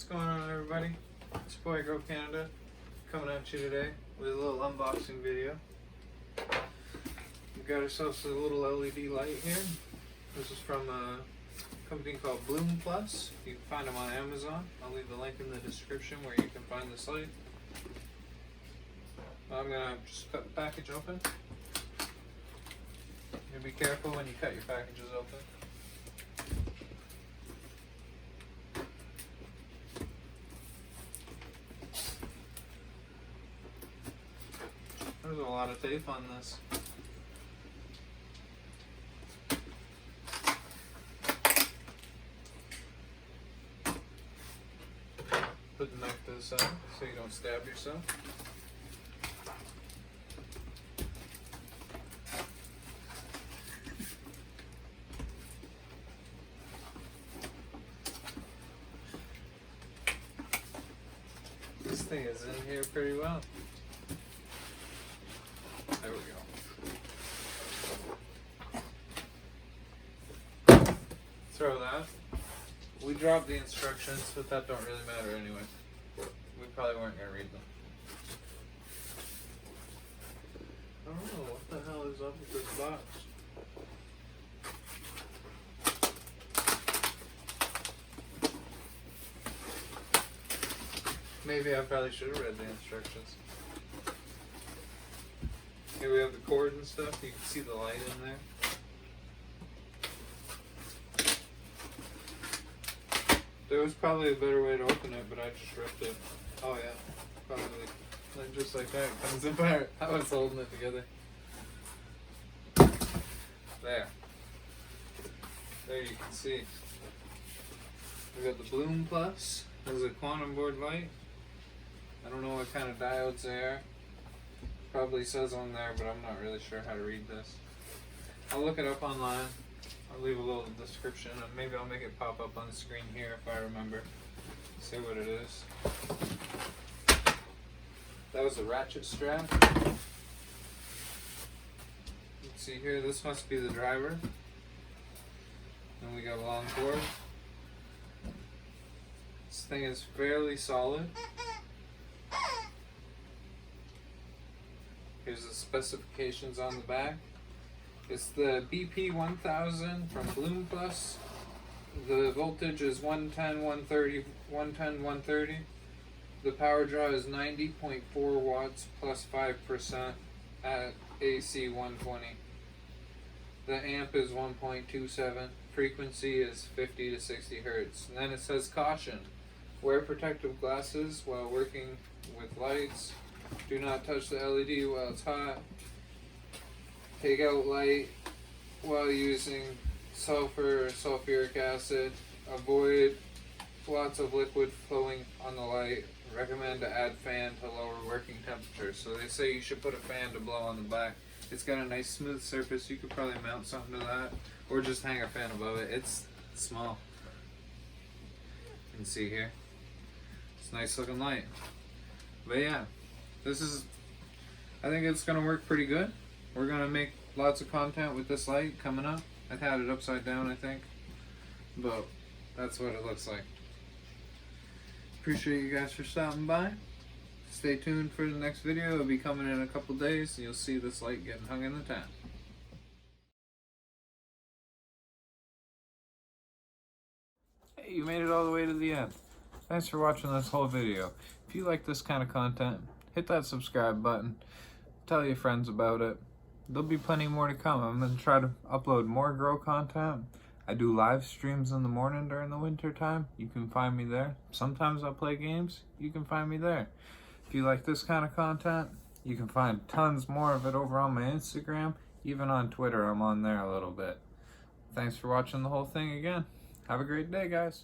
What's going on, everybody? It's your boy Grow Canada coming at you today with a little unboxing video. We've got ourselves a little LED light here. This is from a company called Bloom Plus. You can find them on Amazon. I'll leave the link in the description where you can find this light. I'm gonna just cut the package open. You be careful when you cut your packages open. There's a lot of tape on this. Put the knife to the side so you don't stab yourself. This thing is in here pretty well. There we go. Throw that. We dropped the instructions, but that don't really matter anyway. We probably weren't going to read them. I don't know what the hell is up with this box. Maybe I probably should have read the instructions. Here we have the cord and stuff. You can see the light in there. There was probably a better way to open it, but I just ripped it. Oh yeah, probably. Like, just like that, it comes apart. I was holding it together. There. There you can see. We got the Bloom Plus. This is a quantum board light. I don't know what kind of diodes they are. Probably says on there, but I'm not really sure how to read this. I'll look it up online. I'll leave a little description, and maybe I'll make it pop up on the screen here if I remember. See what it is. That was a ratchet strap. Let's see here, this must be the driver. And we got a long cord. This thing is fairly solid. Here's the specifications on the back. It's the Bp1000 from Bloom Plus. The voltage is 110, 130, 110, 130. The power draw is 90.4 watts plus 5% at AC 120. The amp is 1.27. Frequency is 50 to 60 hertz. And then it says caution. Wear protective glasses while working with lights. Do not touch the LED while it's hot. Take out light while using sulfur or sulfuric acid. Avoid lots of liquid flowing on the light. Recommend to add fan to lower working temperature. So they say you should put a fan to blow on the back. It's got a nice smooth surface. You could probably mount something to that, or just hang a fan above it. It's small. You can see here. It's a nice looking light. But yeah, this is, I think it's going to work pretty good. We're going to make lots of content with this light coming up. I've had it upside down, I think. But that's what it looks like. Appreciate you guys for stopping by. Stay tuned for the next video. It'll be coming in a couple days, and you'll see this light getting hung in the town. Hey, you made it all the way to the end. Thanks for watching this whole video. If you like this kind of content, hit that subscribe button. Tell your friends about it. There'll be plenty more to come. I'm going to try to upload more grow content. I do live streams in the morning during the winter time. You can find me there. Sometimes I'll play games. You can find me there. If you like this kind of content, you can find tons more of it over on my Instagram. Even on Twitter, I'm on there a little bit. Thanks for watching the whole thing again. Have a great day, guys.